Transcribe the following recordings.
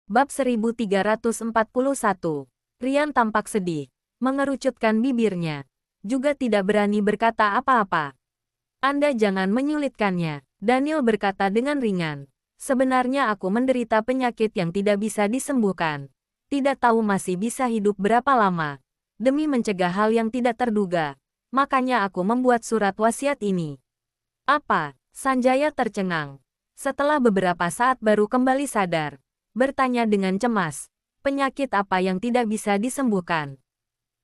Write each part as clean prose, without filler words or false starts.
Bab 1341. Rian tampak sedih, mengerucutkan bibirnya. Juga tidak berani berkata apa-apa. Anda jangan menyulitkannya, Daniel berkata dengan ringan. Sebenarnya aku menderita penyakit yang tidak bisa disembuhkan. Tidak tahu masih bisa hidup berapa lama. Demi mencegah hal yang tidak terduga, makanya aku membuat surat wasiat ini. Apa? Sanjaya tercengang. Setelah beberapa saat baru kembali sadar. Bertanya dengan cemas, penyakit apa yang tidak bisa disembuhkan?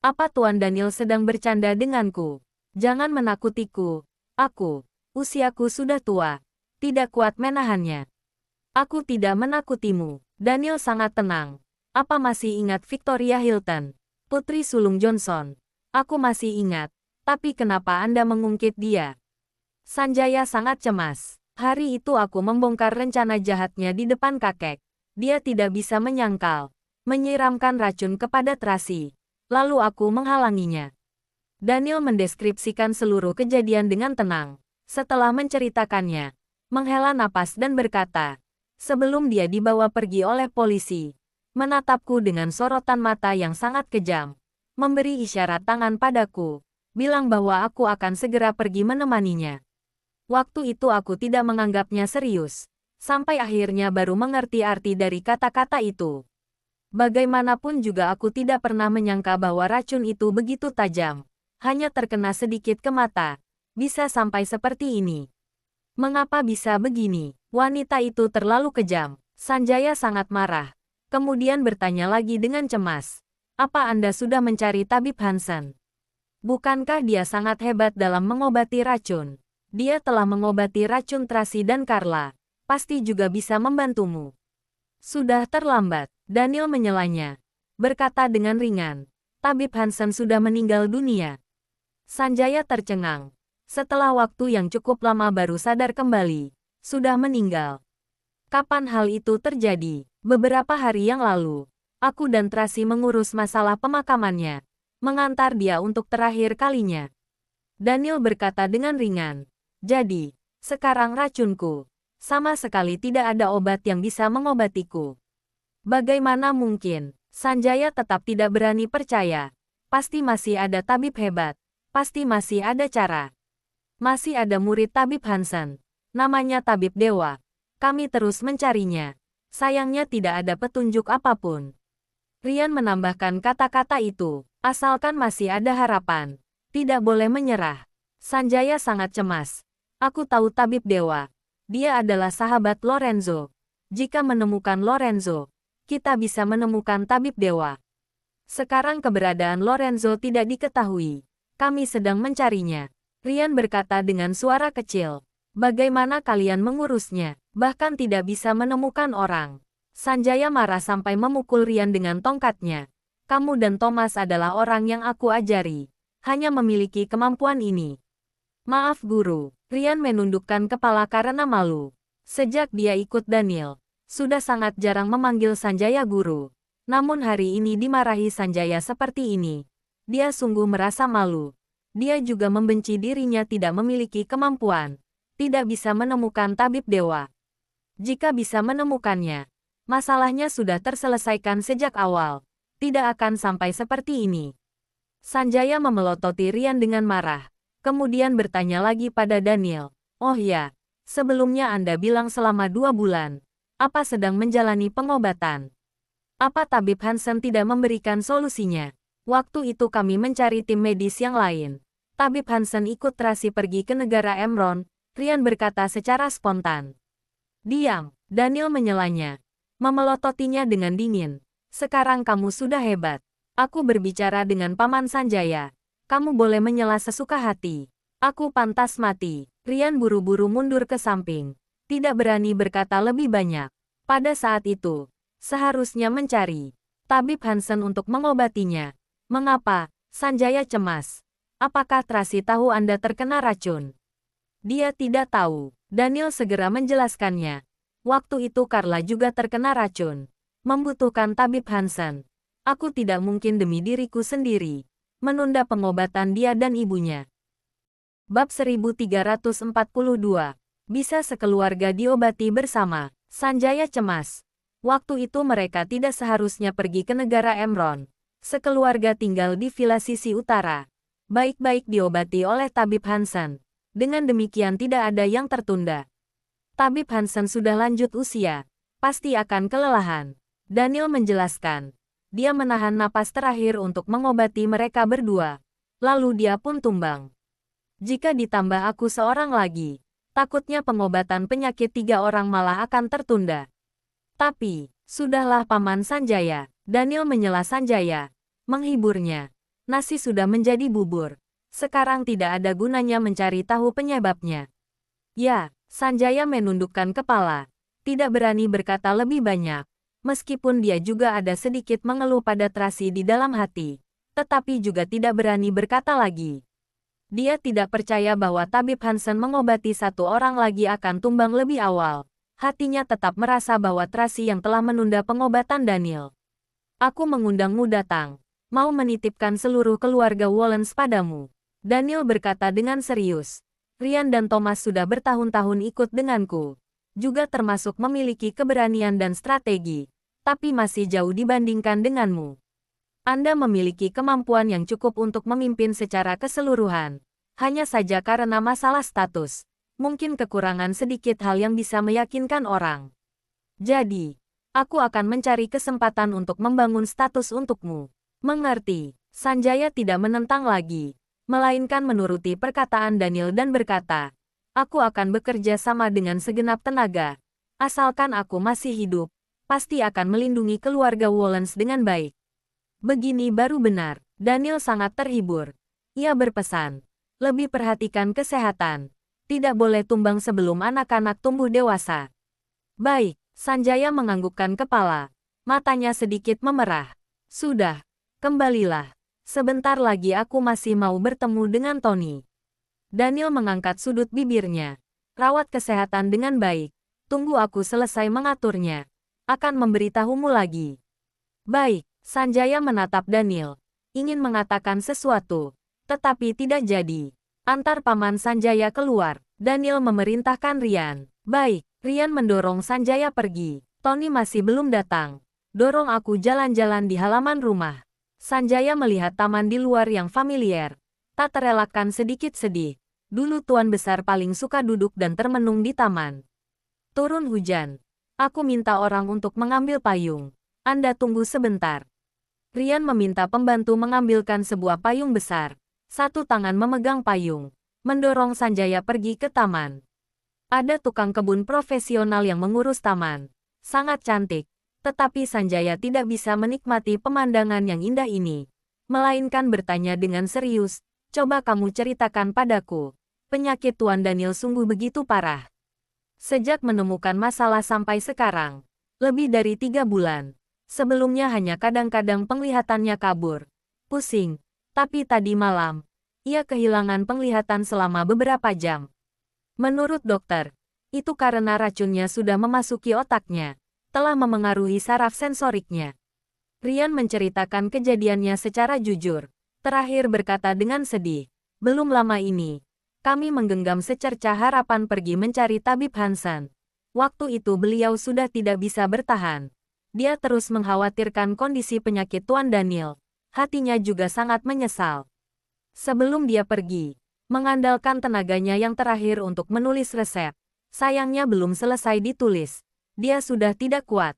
Apa Tuan Daniel sedang bercanda denganku? Jangan menakutiku. Usiaku sudah tua. Tidak kuat menahannya. Aku tidak menakutimu. Daniel sangat tenang. Apa masih ingat Victoria Hilton? Putri sulung Johnson. Aku masih ingat. Tapi kenapa Anda mengungkit dia? Sanjaya sangat cemas. Hari itu aku membongkar rencana jahatnya di depan kakek. Dia tidak bisa menyangkal. Menyiramkan racun kepada Tracy. Lalu aku menghalanginya. Daniel mendeskripsikan seluruh kejadian dengan tenang. Setelah menceritakannya, menghela napas dan berkata, sebelum dia dibawa pergi oleh polisi, menatapku dengan sorotan mata yang sangat kejam, memberi isyarat tangan padaku, bilang bahwa aku akan segera pergi menemaninya. Waktu itu aku tidak menganggapnya serius. Sampai akhirnya baru mengerti arti dari kata-kata itu. Bagaimanapun juga aku tidak pernah menyangka bahwa racun itu begitu tajam. Hanya terkena sedikit ke mata. Bisa sampai seperti ini. Mengapa bisa begini? Wanita itu terlalu kejam. Sanjaya sangat marah. Kemudian bertanya lagi dengan cemas. Apa Anda sudah mencari tabib Hansen? Bukankah dia sangat hebat dalam mengobati racun? Dia telah mengobati racun Tracy dan Carla. Pasti juga bisa membantumu. Sudah terlambat, Daniel menyelanya. Berkata dengan ringan, tabib Hansen sudah meninggal dunia. Sanjaya tercengang. Setelah waktu yang cukup lama baru sadar kembali. Sudah meninggal. Kapan hal itu terjadi? Beberapa hari yang lalu. Aku dan Tracy mengurus masalah pemakamannya. Mengantar dia untuk terakhir kalinya. Daniel berkata dengan ringan. Jadi, sekarang racunku. Sama sekali tidak ada obat yang bisa mengobatiku. Bagaimana mungkin? Sanjaya tetap tidak berani percaya. Pasti masih ada tabib hebat. Pasti masih ada cara. Masih ada murid tabib Hansen. Namanya tabib dewa. Kami terus mencarinya. Sayangnya tidak ada petunjuk apapun. Rian menambahkan kata-kata itu. Asalkan masih ada harapan. Tidak boleh menyerah. Sanjaya sangat cemas. Aku tahu tabib dewa. Dia adalah sahabat Lorenzo. Jika menemukan Lorenzo, kita bisa menemukan tabib dewa. Sekarang keberadaan Lorenzo tidak diketahui. Kami sedang mencarinya. Rian berkata dengan suara kecil. Bagaimana kalian mengurusnya? Bahkan tidak bisa menemukan orang. Sanjaya marah sampai memukul Rian dengan tongkatnya. Kamu dan Thomas adalah orang yang aku ajari. Hanya memiliki kemampuan ini. Maaf guru. Rian menundukkan kepala karena malu. Sejak dia ikut Daniel, sudah sangat jarang memanggil Sanjaya guru. Namun hari ini dimarahi Sanjaya seperti ini. Dia sungguh merasa malu. Dia juga membenci dirinya tidak memiliki kemampuan. Tidak bisa menemukan tabib dewa. Jika bisa menemukannya, masalahnya sudah terselesaikan sejak awal. Tidak akan sampai seperti ini. Sanjaya memelototi Rian dengan marah. Kemudian bertanya lagi pada Daniel. Oh ya, sebelumnya Anda bilang selama 2 bulan. Apa sedang menjalani pengobatan? Apa tabib Hansen tidak memberikan solusinya? Waktu itu kami mencari tim medis yang lain. Tabib Hansen ikut Tracy pergi ke negara Emron. Rian berkata secara spontan. Diam, Daniel menyelanya. Memelototinya dengan dingin. Sekarang kamu sudah hebat. Aku berbicara dengan Paman Sanjaya. Kamu boleh menyela sesuka hati. Aku pantas mati. Rian buru-buru mundur ke samping. Tidak berani berkata lebih banyak. Pada saat itu, seharusnya mencari tabib Hansen untuk mengobatinya. Mengapa? Sanjaya cemas. Apakah Tracy tahu Anda terkena racun? Dia tidak tahu. Daniel segera menjelaskannya. Waktu itu Carla juga terkena racun. Membutuhkan tabib Hansen. Aku tidak mungkin demi diriku sendiri menunda pengobatan dia dan ibunya. Bab 1342. Bisa sekeluarga diobati bersama. Sanjaya cemas. Waktu itu mereka tidak seharusnya pergi ke negara Emron. Sekeluarga tinggal di villa sisi utara. Baik-baik diobati oleh Tabib Hansen. Dengan demikian tidak ada yang tertunda. Tabib Hansen sudah lanjut usia. Pasti akan kelelahan. Daniel menjelaskan. Dia menahan napas terakhir untuk mengobati mereka berdua. Lalu dia pun tumbang. Jika ditambah aku seorang lagi, takutnya pengobatan penyakit 3 orang malah akan tertunda. Tapi, sudahlah Paman Sanjaya. Daniel menyela Sanjaya. Menghiburnya. Nasi sudah menjadi bubur. Sekarang tidak ada gunanya mencari tahu penyebabnya. Ya, Sanjaya menundukkan kepala. Tidak berani berkata lebih banyak. Meskipun dia juga ada sedikit mengeluh pada terasi di dalam hati. Tetapi juga tidak berani berkata lagi. Dia tidak percaya bahwa Tabib Hansen mengobati 1 orang lagi akan tumbang lebih awal. Hatinya tetap merasa bahwa terasi yang telah menunda pengobatan Daniel. Aku mengundangmu datang. Mau menitipkan seluruh keluarga Wollens padamu. Daniel berkata dengan serius. Ryan dan Thomas sudah bertahun-tahun ikut denganku. Juga termasuk memiliki keberanian dan strategi. Tapi masih jauh dibandingkan denganmu. Anda memiliki kemampuan yang cukup untuk memimpin secara keseluruhan. Hanya saja karena masalah status. Mungkin kekurangan sedikit hal yang bisa meyakinkan orang. Jadi, aku akan mencari kesempatan untuk membangun status untukmu. Mengerti? Sanjaya tidak menentang lagi. Melainkan menuruti perkataan Daniel dan berkata, aku akan bekerja sama dengan segenap tenaga. Asalkan aku masih hidup, pasti akan melindungi keluarga Wollens dengan baik. Begini baru benar. Daniel sangat terhibur. Ia berpesan, lebih perhatikan kesehatan. Tidak boleh tumbang sebelum anak-anak tumbuh dewasa. Baik, Sanjaya menganggukkan kepala. Matanya sedikit memerah. Sudah, kembalilah. Sebentar lagi aku masih mau bertemu dengan Tony. Daniel mengangkat sudut bibirnya. Rawat kesehatan dengan baik. Tunggu aku selesai mengaturnya. Akan memberitahumu lagi. Baik. Sanjaya menatap Daniel, ingin mengatakan sesuatu, tetapi tidak jadi. Antar Paman Sanjaya keluar, Daniel memerintahkan Ryan. Baik, Ryan mendorong Sanjaya pergi. Tony masih belum datang. Dorong aku jalan-jalan di halaman rumah. Sanjaya melihat taman di luar yang familiar. Tak terelakkan sedikit sedih. Dulu Tuan Besar paling suka duduk dan termenung di taman. Turun hujan. Aku minta orang untuk mengambil payung. Anda tunggu sebentar. Ryan meminta pembantu mengambilkan sebuah payung besar. Satu tangan memegang payung, mendorong Sanjaya pergi ke taman. Ada tukang kebun profesional yang mengurus taman. Sangat cantik, tetapi Sanjaya tidak bisa menikmati pemandangan yang indah ini. Melainkan bertanya dengan serius, coba kamu ceritakan padaku. Penyakit Tuan Daniel sungguh begitu parah. Sejak menemukan masalah sampai sekarang, lebih dari 3 bulan. Sebelumnya hanya kadang-kadang penglihatannya kabur, pusing, tapi tadi malam, ia kehilangan penglihatan selama beberapa jam. Menurut dokter, itu karena racunnya sudah memasuki otaknya, telah memengaruhi saraf sensoriknya. Ryan menceritakan kejadiannya secara jujur, terakhir berkata dengan sedih, belum lama ini, kami menggenggam secerca harapan pergi mencari Tabib Hansen. Waktu itu beliau sudah tidak bisa bertahan. Dia terus mengkhawatirkan kondisi penyakit Tuan Daniel. Hatinya juga sangat menyesal. Sebelum dia pergi, mengandalkan tenaganya yang terakhir untuk menulis resep. Sayangnya belum selesai ditulis. Dia sudah tidak kuat.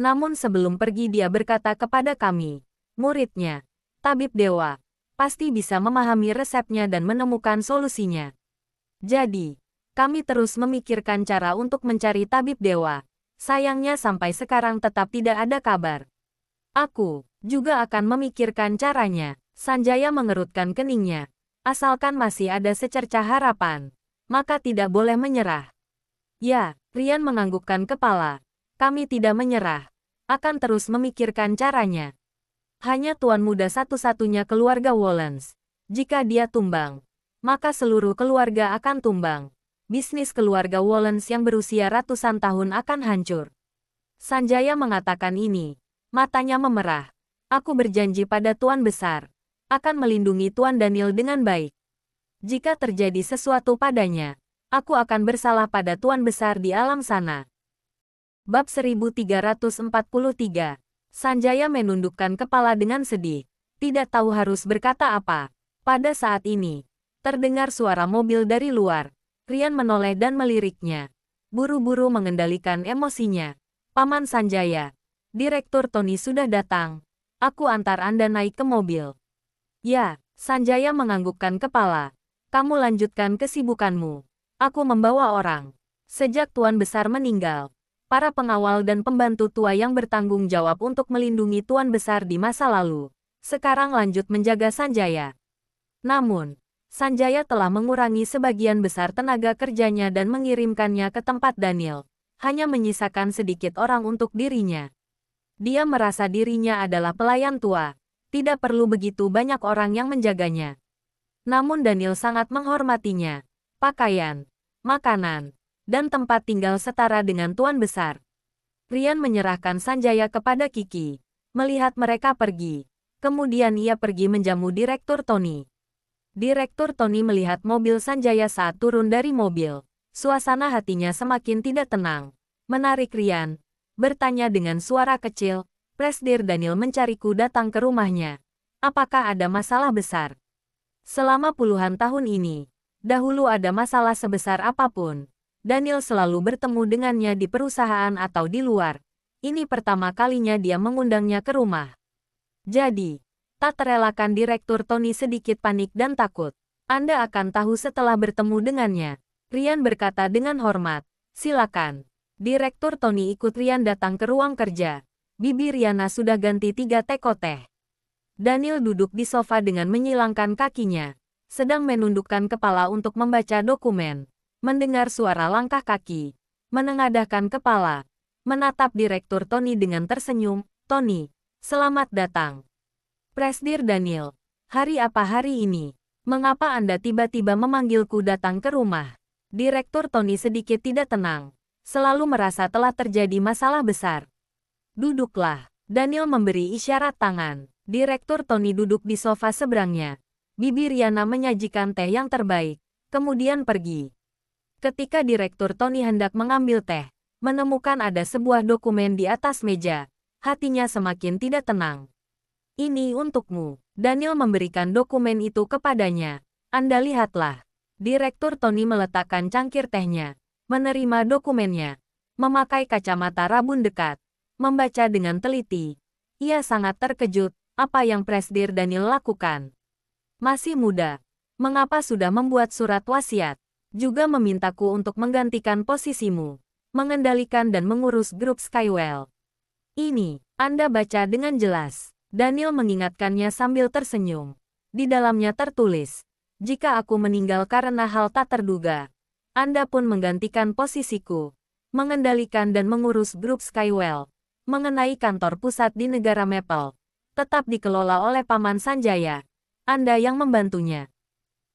Namun sebelum pergi dia berkata kepada kami, muridnya, Tabib Dewa, pasti bisa memahami resepnya dan menemukan solusinya. Jadi, kami terus memikirkan cara untuk mencari Tabib Dewa. Sayangnya sampai sekarang tetap tidak ada kabar. Aku juga akan memikirkan caranya. Sanjaya mengerutkan keningnya. Asalkan masih ada secerca harapan, maka tidak boleh menyerah. Ya, Ryan menganggukkan kepala. Kami tidak menyerah. Akan terus memikirkan caranya. Hanya tuan muda satu-satunya keluarga Wollens. Jika dia tumbang, maka seluruh keluarga akan tumbang. Bisnis keluarga Wollens yang berusia ratusan tahun akan hancur. Sanjaya mengatakan ini. Matanya memerah. Aku berjanji pada Tuan Besar. Akan melindungi Tuan Daniel dengan baik. Jika terjadi sesuatu padanya, aku akan bersalah pada Tuan Besar di alam sana. Bab 1343. Sanjaya menundukkan kepala dengan sedih. Tidak tahu harus berkata apa. Pada saat ini, terdengar suara mobil dari luar. Rian menoleh dan meliriknya. Buru-buru mengendalikan emosinya. Paman Sanjaya, Direktur Tony sudah datang. Aku antar Anda naik ke mobil. Ya, Sanjaya menganggukkan kepala. Kamu lanjutkan kesibukanmu. Aku membawa orang. Sejak Tuan Besar meninggal, para pengawal dan pembantu tua yang bertanggung jawab untuk melindungi Tuan Besar di masa lalu, sekarang lanjut menjaga Sanjaya. Namun, Sanjaya telah mengurangi sebagian besar tenaga kerjanya dan mengirimkannya ke tempat Daniel, hanya menyisakan sedikit orang untuk dirinya. Dia merasa dirinya adalah pelayan tua, tidak perlu begitu banyak orang yang menjaganya. Namun Daniel sangat menghormatinya. Pakaian, makanan, dan tempat tinggal setara dengan Tuan Besar. Rian menyerahkan Sanjaya kepada Kiki. Melihat mereka pergi, kemudian ia pergi menjamu Direktur Tony. Direktur Tony melihat mobil Sanjaya saat turun dari mobil. Suasana hatinya semakin tidak tenang. Menarik Rian, bertanya dengan suara kecil, Presdir Daniel mencariku datang ke rumahnya. Apakah ada masalah besar? Selama puluhan tahun ini, dahulu ada masalah sebesar apapun, Daniel selalu bertemu dengannya di perusahaan atau di luar. Ini pertama kalinya dia mengundangnya ke rumah. Jadi, tak terelakkan Direktur Tony sedikit panik dan takut. Anda akan tahu setelah bertemu dengannya. Rian berkata dengan hormat. Silakan. Direktur Tony ikut Rian datang ke ruang kerja. Bibi Riana sudah ganti 3 teko teh. Daniel duduk di sofa dengan menyilangkan kakinya, sedang menundukkan kepala untuk membaca dokumen. Mendengar suara langkah kaki, menengadahkan kepala, menatap Direktur Tony dengan tersenyum. Tony, selamat datang. Presdir Daniel, hari apa hari ini? Mengapa Anda tiba-tiba memanggilku datang ke rumah? Direktur Tony sedikit tidak tenang, selalu merasa telah terjadi masalah besar. Duduklah. Daniel memberi isyarat tangan. Direktur Tony duduk di sofa seberangnya. Bibi Riana menyajikan teh yang terbaik, kemudian pergi. Ketika Direktur Tony hendak mengambil teh, menemukan ada sebuah dokumen di atas meja. Hatinya semakin tidak tenang. Ini untukmu. Daniel memberikan dokumen itu kepadanya. Anda lihatlah. Direktur Tony meletakkan cangkir tehnya, menerima dokumennya, memakai kacamata rabun dekat, membaca dengan teliti. Ia sangat terkejut, apa yang Presdir Daniel lakukan. Masih muda, mengapa sudah membuat surat wasiat? Juga memintaku untuk menggantikan posisimu, mengendalikan dan mengurus grup Skywell. Ini, Anda baca dengan jelas. Daniel mengingatkannya sambil tersenyum. Di dalamnya tertulis, jika aku meninggal karena hal tak terduga, Anda pun menggantikan posisiku, mengendalikan dan mengurus grup Skywell. Mengenai kantor pusat di negara Maple, tetap dikelola oleh Paman Sanjaya. Anda yang membantunya.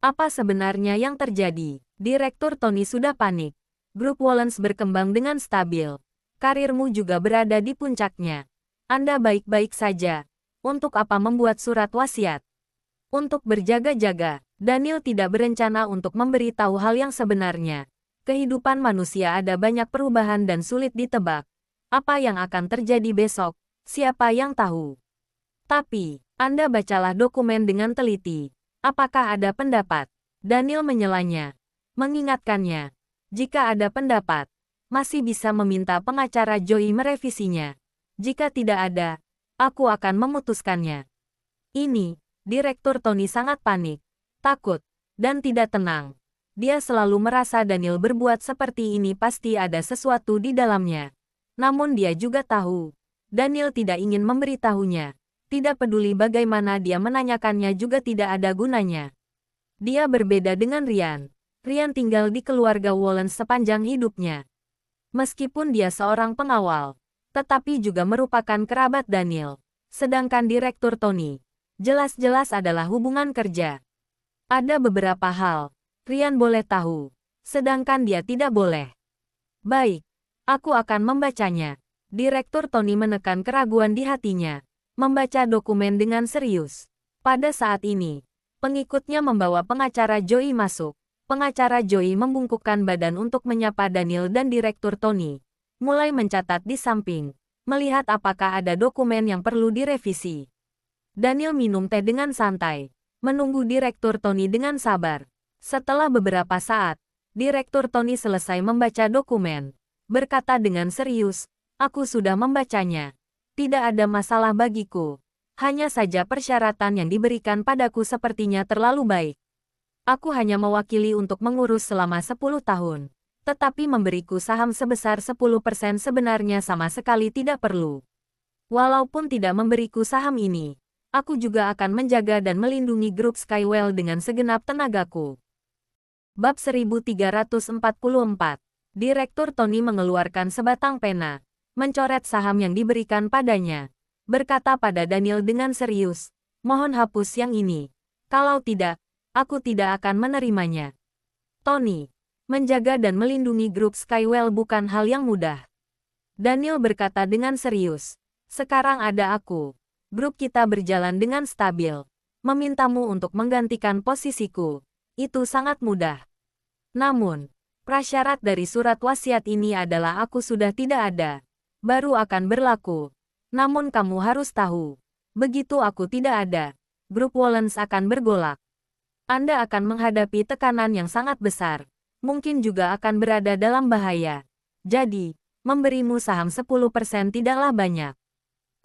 Apa sebenarnya yang terjadi? Direktur Tony sudah panik. Grup Wallens berkembang dengan stabil. Karirmu juga berada di puncaknya. Anda baik-baik saja. Untuk apa membuat surat wasiat? Untuk berjaga-jaga. Daniel tidak berencana untuk memberitahu hal yang sebenarnya. Kehidupan manusia ada banyak perubahan dan sulit ditebak. Apa yang akan terjadi besok? Siapa yang tahu? Tapi, Anda bacalah dokumen dengan teliti. Apakah ada pendapat? Daniel menyelanya. Mengingatkannya, jika ada pendapat, masih bisa meminta pengacara Joey merevisinya. Jika tidak ada, aku akan memutuskannya. Ini, Direktur Tony sangat panik, takut, dan tidak tenang. Dia selalu merasa Daniel berbuat seperti ini pasti ada sesuatu di dalamnya. Namun dia juga tahu, Daniel tidak ingin memberitahunya. Tidak peduli bagaimana dia menanyakannya juga tidak ada gunanya. Dia berbeda dengan Rian. Rian tinggal di keluarga Wallens sepanjang hidupnya. Meskipun dia seorang pengawal, tetapi juga merupakan kerabat Daniel. Sedangkan Direktur Tony, jelas-jelas adalah hubungan kerja. Ada beberapa hal, Rian boleh tahu, sedangkan dia tidak boleh. Baik, aku akan membacanya. Direktur Tony menekan keraguan di hatinya, membaca dokumen dengan serius. Pada saat ini, pengikutnya membawa pengacara Joey masuk. Pengacara Joey membungkukkan badan untuk menyapa Daniel dan Direktur Tony. mulai mencatat di samping, melihat apakah ada dokumen yang perlu direvisi. Daniel minum teh dengan santai, menunggu Direktur Tony dengan sabar. Setelah beberapa saat, Direktur Tony selesai membaca dokumen. Berkata dengan serius, "Aku sudah membacanya. Tidak ada masalah bagiku. Hanya saja persyaratan yang diberikan padaku sepertinya terlalu baik. Aku hanya mewakili untuk mengurus selama 10 tahun. Tetapi memberiku saham sebesar 10% sebenarnya sama sekali tidak perlu. Walaupun tidak memberiku saham ini, aku juga akan menjaga dan melindungi grup Skywell dengan segenap tenagaku." Bab 1344. Direktur Tony mengeluarkan sebatang pena, mencoret saham yang diberikan padanya. Berkata pada Daniel dengan serius, "Mohon hapus yang ini. Kalau tidak, aku tidak akan menerimanya." Tony, menjaga dan melindungi grup Skywell bukan hal yang mudah. Daniel berkata dengan serius, "Sekarang ada aku. Grup kita berjalan dengan stabil. Memintamu untuk menggantikan posisiku. Itu sangat mudah. Namun, prasyarat dari surat wasiat ini adalah aku sudah tidak ada. Baru akan berlaku. Namun kamu harus tahu, begitu aku tidak ada, grup Wallens akan bergolak. Anda akan menghadapi tekanan yang sangat besar. Mungkin juga akan berada dalam bahaya. Jadi, memberimu saham 10% tidaklah banyak.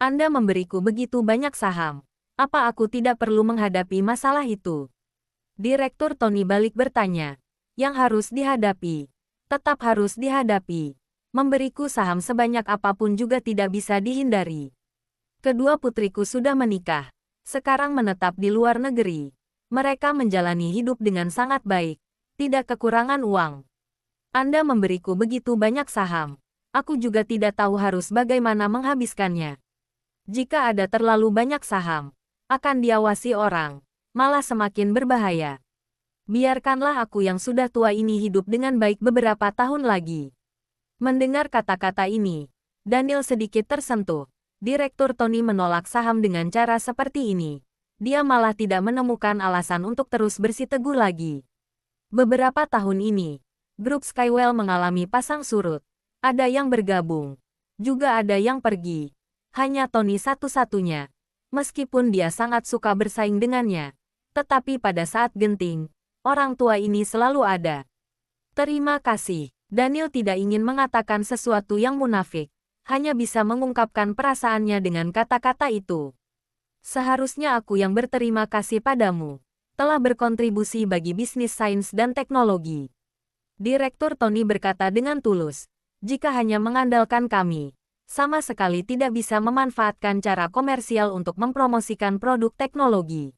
Anda memberiku begitu banyak saham. Apa aku tidak perlu menghadapi masalah itu?" Direktur Tony balik bertanya. "Yang harus dihadapi. Tetap harus dihadapi. Memberiku saham sebanyak apapun juga tidak bisa dihindari. Kedua putriku sudah menikah. Sekarang menetap di luar negeri. Mereka menjalani hidup dengan sangat baik. Tidak kekurangan uang. Anda memberiku begitu banyak saham. Aku juga tidak tahu harus bagaimana menghabiskannya. Jika ada terlalu banyak saham, akan diawasi orang, malah semakin berbahaya. Biarkanlah aku yang sudah tua ini hidup dengan baik beberapa tahun lagi." Mendengar kata-kata ini, Daniel sedikit tersentuh. Direktur Tony menolak saham dengan cara seperti ini. Dia malah tidak menemukan alasan untuk terus bersiteguh lagi. Beberapa tahun ini, grup Skywell mengalami pasang surut. Ada yang bergabung, juga ada yang pergi. Hanya Tony satu-satunya. Meskipun dia sangat suka bersaing dengannya, tetapi pada saat genting, orang tua ini selalu ada. "Terima kasih." Daniel tidak ingin mengatakan sesuatu yang munafik, hanya bisa mengungkapkan perasaannya dengan kata-kata itu. "Seharusnya aku yang berterima kasih padamu. Telah berkontribusi bagi bisnis sains dan teknologi." Direktur Tony berkata dengan tulus, "Jika hanya mengandalkan kami, sama sekali tidak bisa memanfaatkan cara komersial untuk mempromosikan produk teknologi.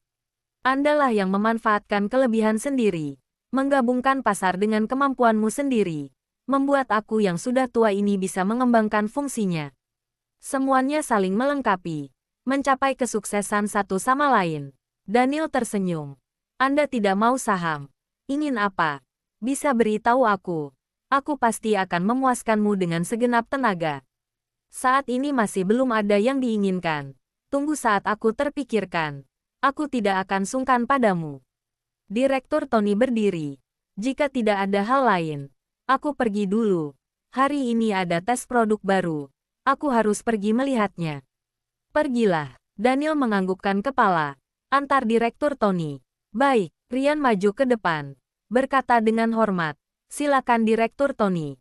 Andalah yang memanfaatkan kelebihan sendiri, menggabungkan pasar dengan kemampuanmu sendiri, membuat aku yang sudah tua ini bisa mengembangkan fungsinya. Semuanya saling melengkapi, mencapai kesuksesan satu sama lain." Daniel tersenyum. "Anda tidak mau saham. Ingin apa? Bisa beritahu aku. Aku pasti akan memuaskanmu dengan segenap tenaga." "Saat ini masih belum ada yang diinginkan. Tunggu saat aku terpikirkan. Aku tidak akan sungkan padamu." Direktur Tony berdiri. "Jika tidak ada hal lain, aku pergi dulu. Hari ini ada tes produk baru. Aku harus pergi melihatnya." "Pergilah." Daniel menganggukkan kepala. Antar Direktur Tony. "Baik." Ryan maju ke depan. Berkata dengan hormat, "Silakan Direktur Tony."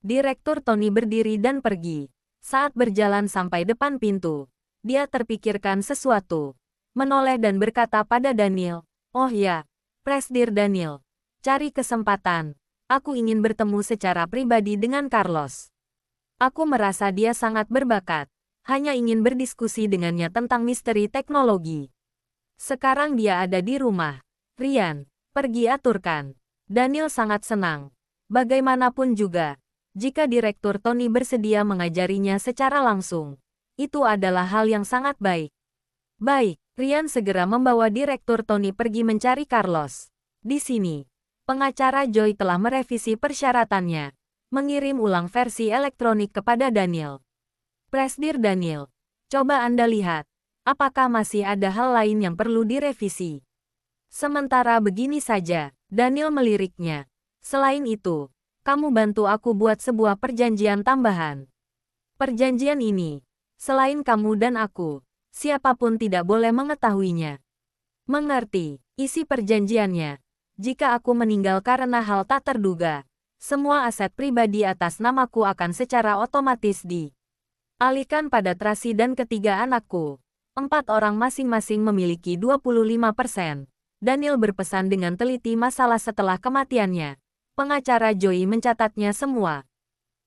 Direktur Tony berdiri dan pergi. Saat berjalan sampai depan pintu, dia terpikirkan sesuatu. Menoleh dan berkata pada Daniel, "Oh ya, Presdir Daniel. Cari kesempatan. Aku ingin bertemu secara pribadi dengan Carlos. Aku merasa dia sangat berbakat. Hanya ingin berdiskusi dengannya tentang misteri teknologi. Sekarang dia ada di rumah. Ryan, pergi aturkan." Daniel sangat senang. Bagaimanapun juga, jika Direktur Tony bersedia mengajarinya secara langsung, itu adalah hal yang sangat baik. "Baik." Ryan segera membawa Direktur Tony pergi mencari Carlos. Di sini, pengacara Joy telah merevisi persyaratannya, mengirim ulang versi elektronik kepada Daniel. "Presdir Daniel, coba Anda lihat, apakah masih ada hal lain yang perlu direvisi?" Sementara begini saja, Daniel meliriknya. "Selain itu, Kamu bantu aku buat sebuah perjanjian tambahan. Perjanjian ini, selain kamu dan aku, siapapun tidak boleh mengetahuinya. Mengerti, isi perjanjiannya. Jika aku meninggal karena hal tak terduga, semua aset pribadi atas namaku akan secara otomatis dialihkan pada Tracy dan ketiga anakku. 4 orang masing-masing memiliki 25%. Daniel berpesan dengan teliti masalah setelah kematiannya. Pengacara Joey mencatatnya semua.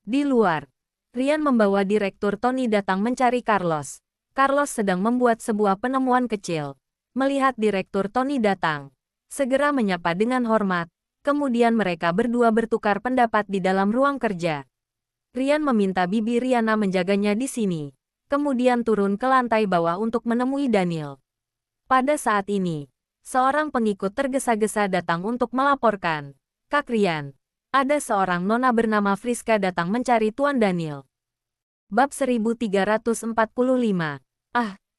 Di luar, Ryan membawa Direktur Tony datang mencari Carlos. Carlos sedang membuat sebuah penemuan kecil. Melihat Direktur Tony datang, segera menyapa dengan hormat. Kemudian mereka berdua bertukar pendapat di dalam ruang kerja. Ryan meminta Bibi Riana menjaganya di sini. Kemudian turun ke lantai bawah untuk menemui Daniel. Pada saat ini, seorang pengikut tergesa-gesa datang untuk melaporkan. Kak Ryan, ada seorang nona bernama Friska datang mencari Tuan Daniel. Bab 1345.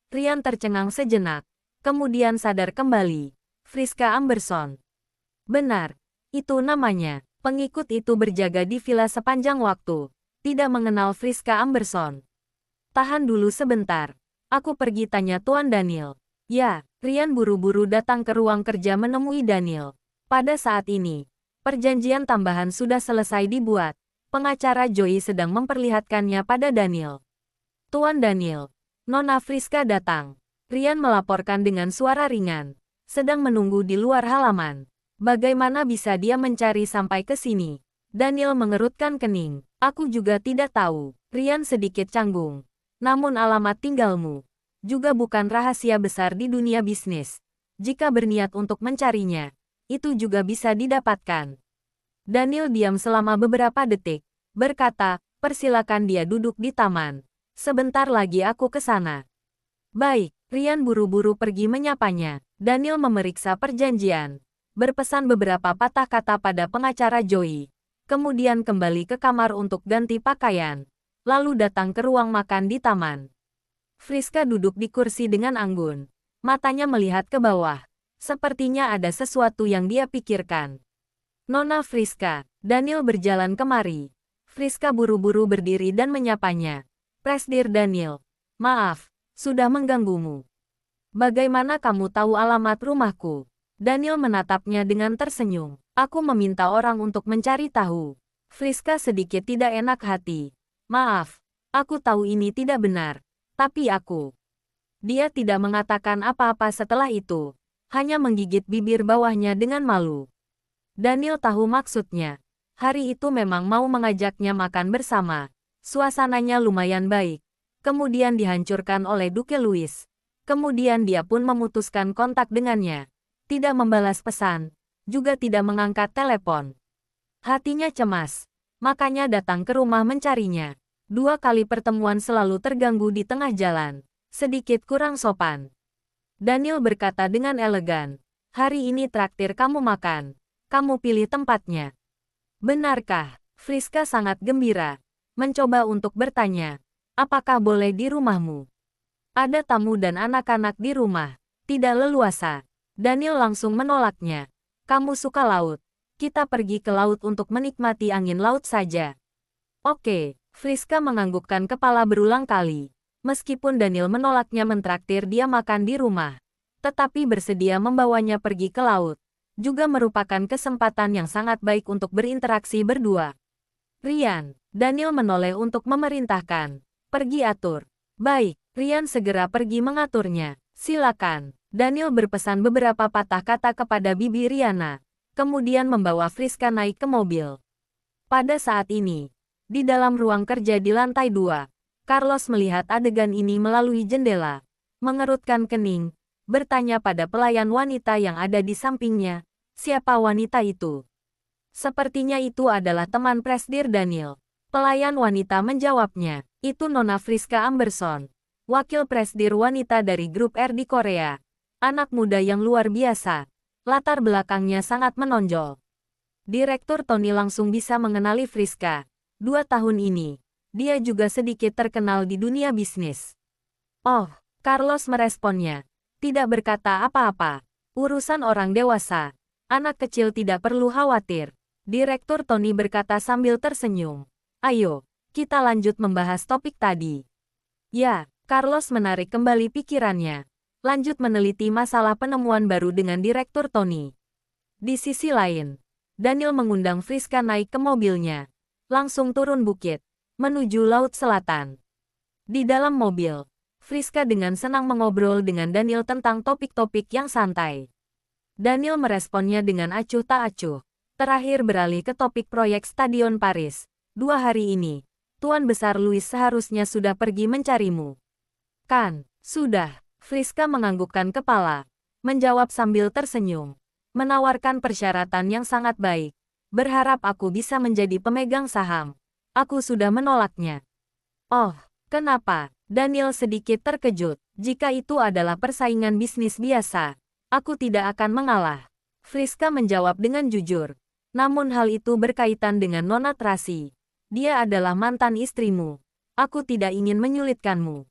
Ryan tercengang sejenak. Kemudian sadar kembali. Friska Amberson. Benar, itu namanya. Pengikut itu berjaga di villa sepanjang waktu. Tidak mengenal Friska Amberson. Tahan dulu sebentar. Aku pergi tanya Tuan Daniel. Ya, Ryan buru-buru datang ke ruang kerja menemui Daniel. Pada saat ini, perjanjian tambahan sudah selesai dibuat. Pengacara Joey sedang memperlihatkannya pada Daniel. Tuan Daniel, Nona Friska datang. Ryan melaporkan dengan suara ringan. Sedang menunggu di luar halaman. Bagaimana bisa dia mencari sampai ke sini? Daniel mengerutkan kening. Aku juga tidak tahu. Ryan sedikit canggung. Namun alamat tinggalmu juga bukan rahasia besar di dunia bisnis. Jika berniat untuk mencarinya, itu juga bisa didapatkan. Daniel diam selama beberapa detik, berkata, persilakan dia duduk di taman. Sebentar lagi aku ke sana. Baik, Ryan buru-buru pergi menyapanya. Daniel memeriksa perjanjian, berpesan beberapa patah kata pada pengacara Joey, kemudian kembali ke kamar untuk ganti pakaian. Lalu datang ke ruang makan di taman. Friska duduk di kursi dengan anggun. Matanya melihat ke bawah. Sepertinya ada sesuatu yang dia pikirkan. Nona Friska, Daniel berjalan kemari. Friska buru-buru berdiri dan menyapanya. Presdir Daniel, maaf, sudah mengganggumu. Bagaimana kamu tahu alamat rumahku? Daniel menatapnya dengan tersenyum. Aku meminta orang untuk mencari tahu. Friska sedikit tidak enak hati. Maaf, aku tahu ini tidak benar, tapi aku. Dia tidak mengatakan apa-apa setelah itu, hanya menggigit bibir bawahnya dengan malu. Daniel tahu maksudnya. Hari itu memang mau mengajaknya makan bersama. Suasananya lumayan baik. Kemudian dihancurkan oleh Duke Louis. Kemudian dia pun memutuskan kontak dengannya. Tidak membalas pesan, juga tidak mengangkat telepon. Hatinya cemas. Makanya datang ke rumah mencarinya. 2 kali pertemuan selalu terganggu di tengah jalan. Sedikit kurang sopan. Daniel berkata dengan elegan. Hari ini traktir kamu makan. Kamu pilih tempatnya. Benarkah? Friska sangat gembira. Mencoba untuk bertanya. Apakah boleh di rumahmu? Ada tamu dan anak-anak di rumah. Tidak leluasa. Daniel langsung menolaknya. Kamu suka laut. Kita pergi ke laut untuk menikmati angin laut saja. Oke, Friska menganggukkan kepala berulang kali. Meskipun Daniel menolaknya mentraktir dia makan di rumah, tetapi bersedia membawanya pergi ke laut, juga merupakan kesempatan yang sangat baik untuk berinteraksi berdua. Ryan, Daniel menoleh untuk memerintahkan. Pergi atur. Baik, Ryan segera pergi mengaturnya. Silakan. Daniel berpesan beberapa patah kata kepada Bibi Riana. Kemudian membawa Friska naik ke mobil. Pada saat ini, di dalam ruang kerja di lantai 2, Carlos melihat adegan ini melalui jendela. Mengerutkan kening, bertanya pada pelayan wanita yang ada di sampingnya, siapa wanita itu? Sepertinya itu adalah teman Presdir Daniel. Pelayan wanita menjawabnya, itu Nona Friska Amberson, wakil Presdir wanita dari grup R di Korea. Anak muda yang luar biasa. Latar belakangnya sangat menonjol. Direktur Tony langsung bisa mengenali Friska. 2 tahun ini, dia juga sedikit terkenal di dunia bisnis. Oh, Carlos meresponnya. Tidak berkata apa-apa. Urusan orang dewasa. Anak kecil tidak perlu khawatir. Direktur Tony berkata sambil tersenyum. Ayo, kita lanjut membahas topik tadi. Ya, Carlos menarik kembali pikirannya. Lanjut meneliti masalah penemuan baru dengan Direktur Tony. Di sisi lain, Daniel mengundang Friska naik ke mobilnya. Langsung turun bukit, menuju Laut Selatan. Di dalam mobil, Friska dengan senang mengobrol dengan Daniel tentang topik-topik yang santai. Daniel meresponnya dengan acuh tak acuh. Terakhir beralih ke topik proyek Stadion Paris. 2 hari ini, Tuan Besar Louis seharusnya sudah pergi mencarimu. Kan, sudah. Friska menganggukkan kepala. Menjawab sambil tersenyum. Menawarkan persyaratan yang sangat baik. Berharap aku bisa menjadi pemegang saham. Aku sudah menolaknya. Oh, kenapa? Daniel sedikit terkejut. Jika itu adalah persaingan bisnis biasa, aku tidak akan mengalah. Friska menjawab dengan jujur. Namun hal itu berkaitan dengan Nona Tracy. Dia adalah mantan istrimu. Aku tidak ingin menyulitkanmu.